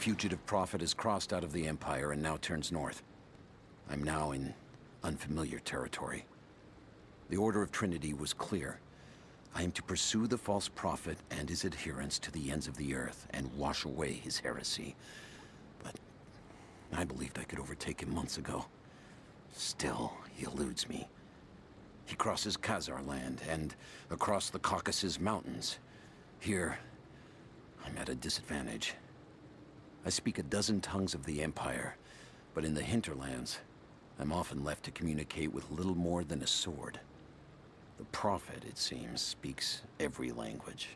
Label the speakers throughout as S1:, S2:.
S1: fugitive prophet has crossed out of the Empire and now turns north. I'm now in unfamiliar territory. The Order of Trinity was clear. I am to pursue the false prophet and his adherents to the ends of the earth and wash away his heresy. But I believed I could overtake him months ago. Still, he eludes me. He crosses Khazar land and across the Caucasus Mountains. Here, I'm at a disadvantage. I speak a dozen tongues of the Empire, but in the hinterlands, I'm often left to communicate with little more than a sword. The Prophet, it seems, speaks every language,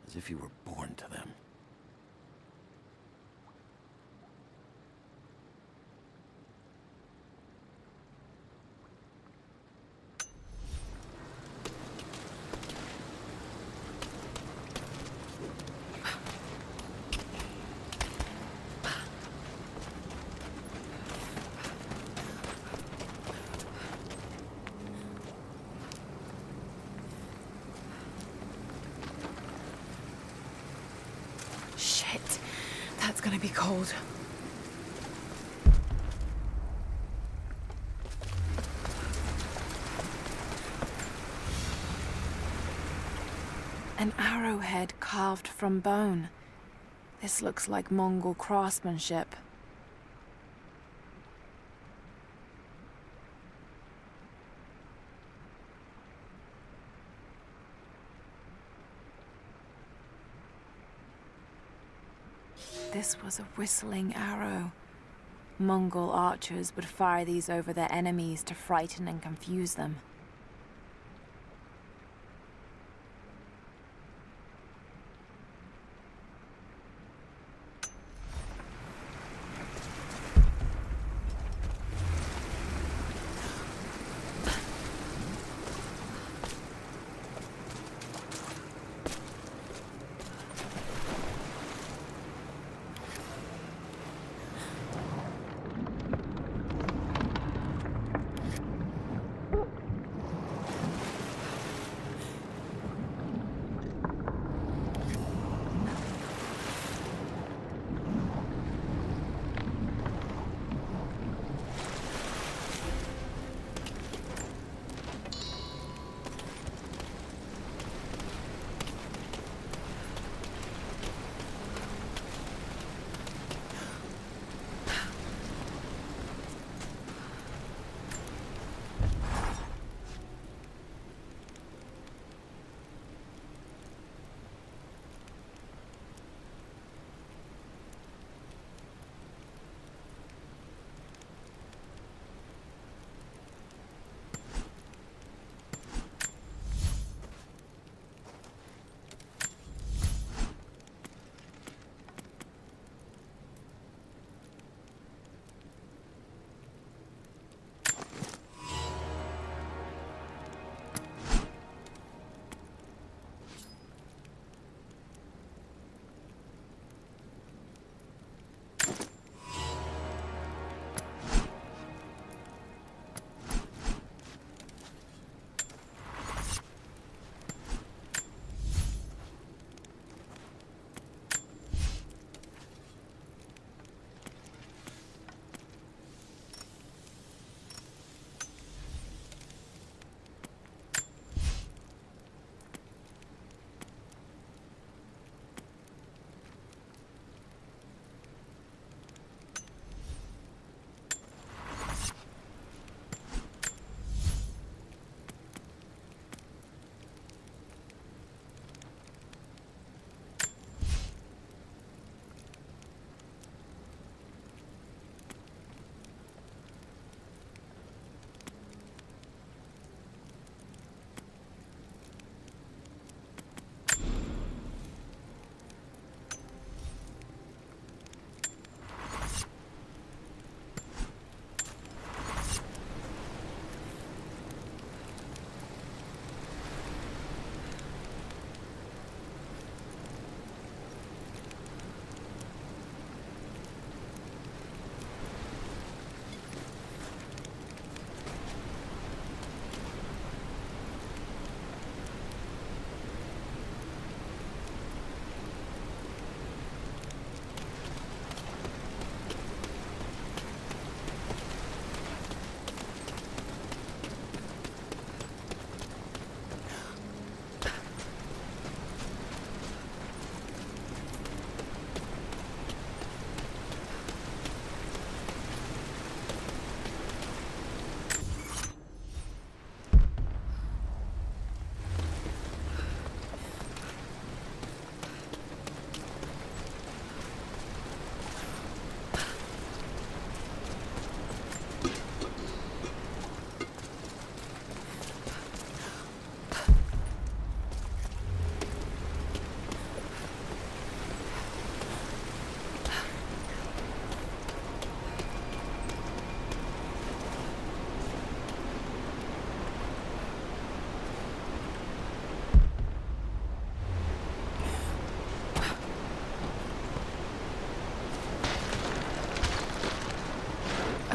S1: as if he were born to them.
S2: Shit, that's gonna be cold. An arrowhead carved from bone. This looks like Mongol craftsmanship. This was a whistling arrow. Mongol archers would fire these over their enemies to frighten and confuse them.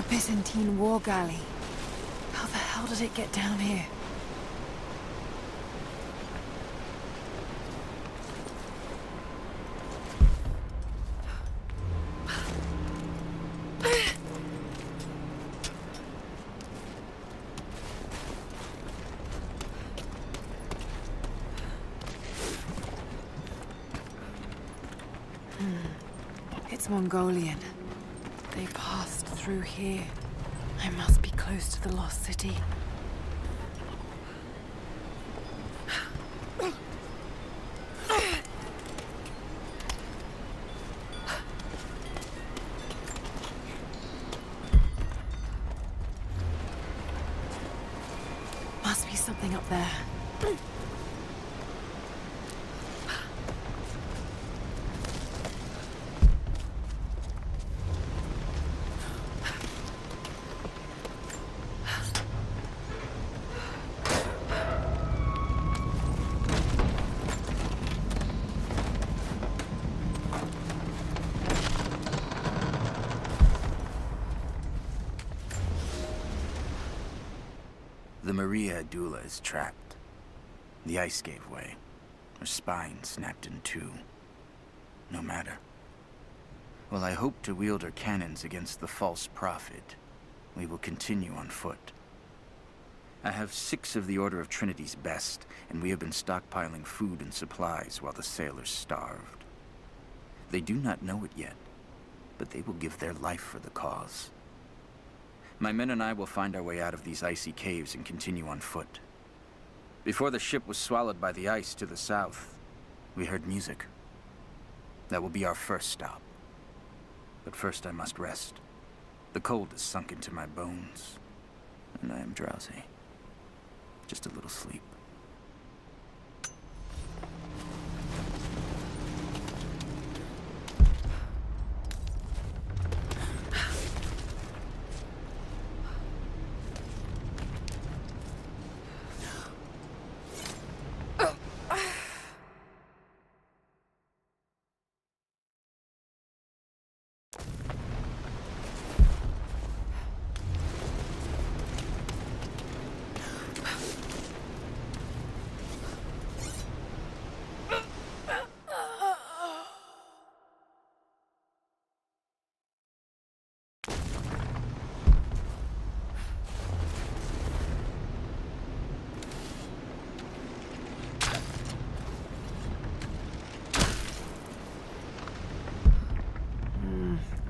S2: Byzantine war galley. How the hell did it get down here? It's Mongolian. They passed through here. I must be close to the lost city. Must be something up there.
S3: The Maria Adula is trapped. The ice gave way. Her spine snapped in two. No matter. While I hope to wield her cannons against the false prophet, we will continue on foot. I have 6 of the Order of Trinity's best, and we have been stockpiling food and supplies while the sailors starved. They do not know it yet, but they will give their life for the cause. My men and I will find our way out of these icy caves and continue on foot. Before the ship was swallowed by the ice to the south, we heard music. That will be our first stop. But first I must rest. The cold has sunk into my bones, and I am drowsy. Just a little sleep.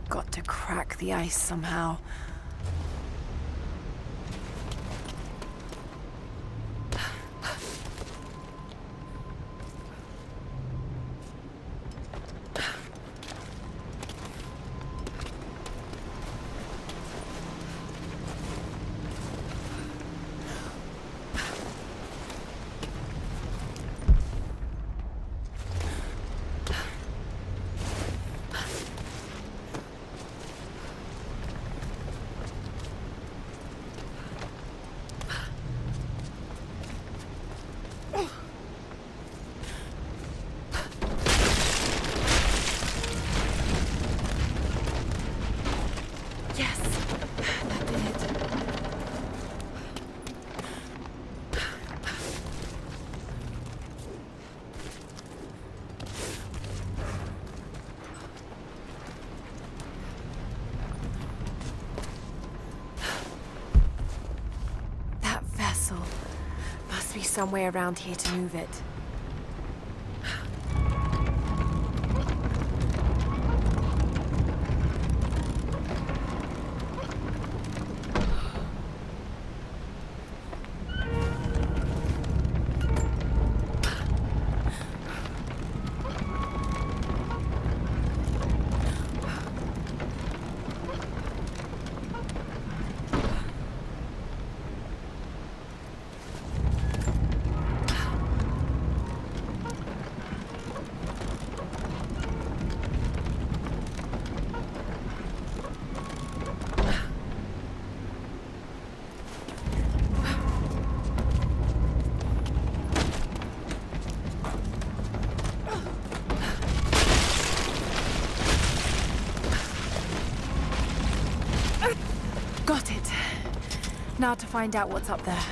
S2: Got to crack the ice somehow. Must be somewhere around here to move it. Now to find out what's up there.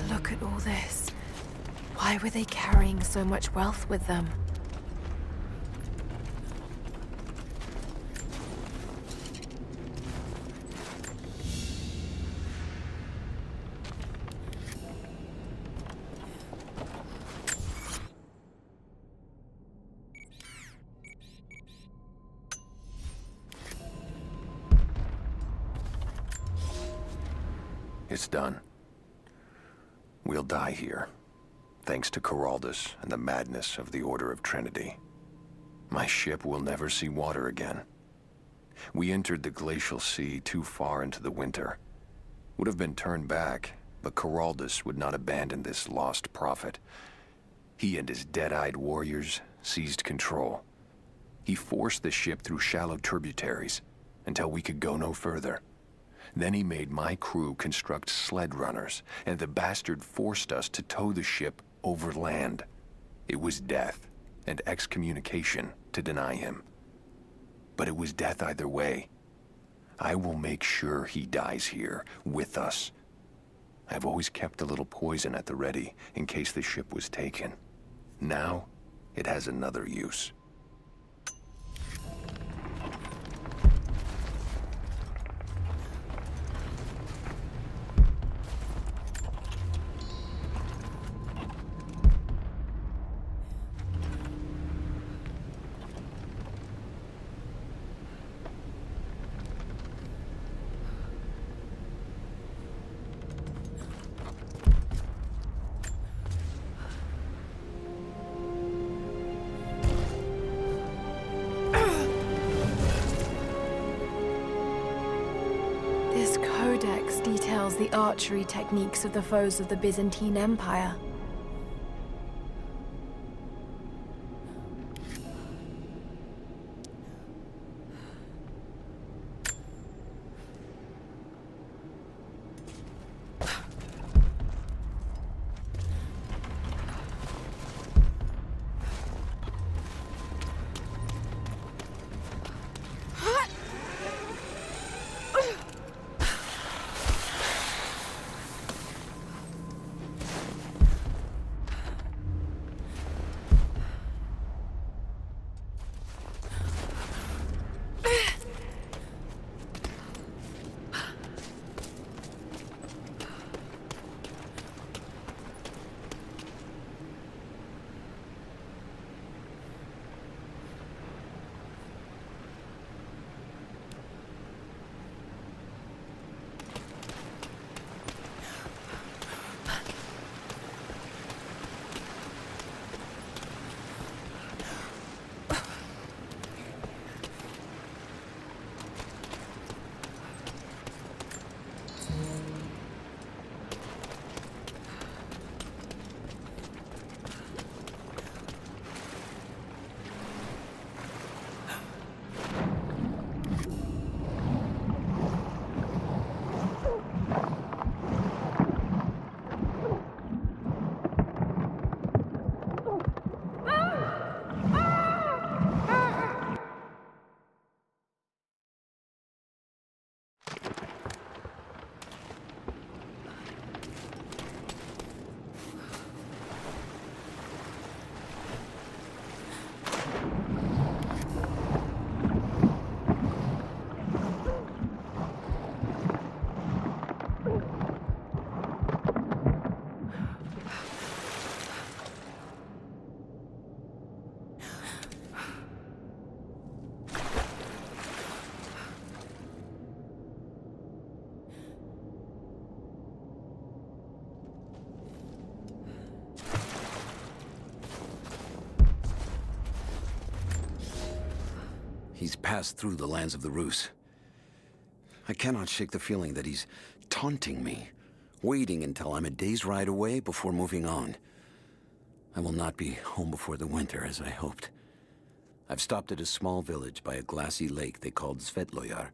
S2: Look at all this. Why were they carrying so much wealth with them?
S4: It's done. We'll die here, thanks to Coraldus and the madness of the Order of Trinity. My ship will never see water again. We entered the glacial sea too far into the winter. Would have been turned back, but Coraldus would not abandon this lost prophet. He and his dead-eyed warriors seized control. He forced the ship through shallow tributaries until we could go no further. Then he made my crew construct sled runners, and the bastard forced us to tow the ship over land. It was death and excommunication to deny him. But it was death either way. I will make sure he dies here, with us. I've always kept a little poison at the ready, in case the ship was taken. Now, it has another use.
S2: This codex details the archery techniques of the foes of the Byzantine Empire.
S1: He's passed through the lands of the Rus. I cannot shake the feeling that he's taunting me, waiting until I'm a day's ride away before moving on. I will not be home before the winter, as I hoped. I've stopped at a small village by a glassy lake they called Svetloyar.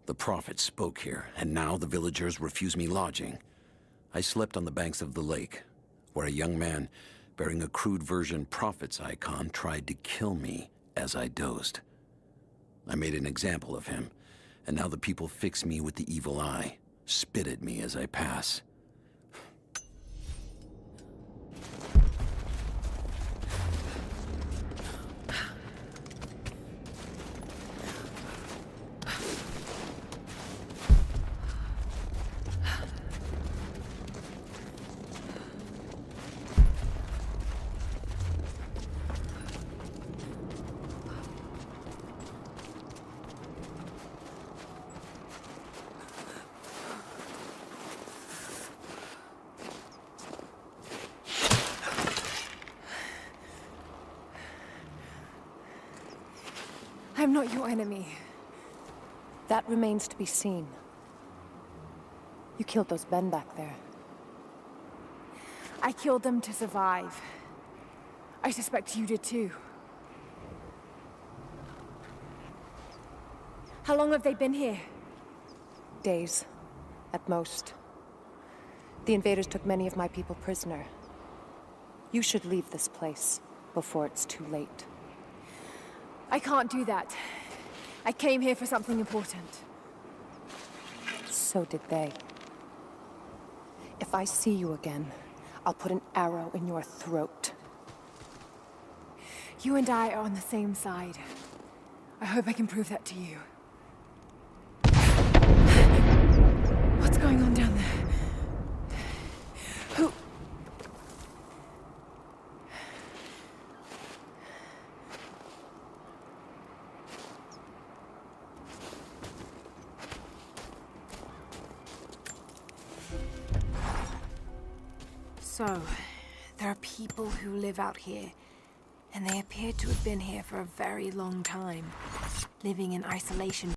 S1: The prophet spoke here, and now the villagers refuse me lodging. I slept on the banks of the lake, where a young man bearing a crude version prophet's icon tried to kill me as I dozed. I made an example of him, and now the people fix me with the evil eye, spit at me as I pass.
S2: I'm not your enemy.
S5: That remains to be seen. You killed those men back there.
S2: I killed them to survive. I suspect you did too. How long have they been here?
S5: Days, at most. The invaders took many of my people prisoner. You should leave this place before it's too late.
S2: I can't do that. I came here for something important.
S5: So did they. If I see you again, I'll put an arrow in your throat.
S2: You and I are on the same side. I hope I can prove that to you. What's going on down there? Who? So, there are people who live out here, and they appear to have been here for a very long time, living in isolation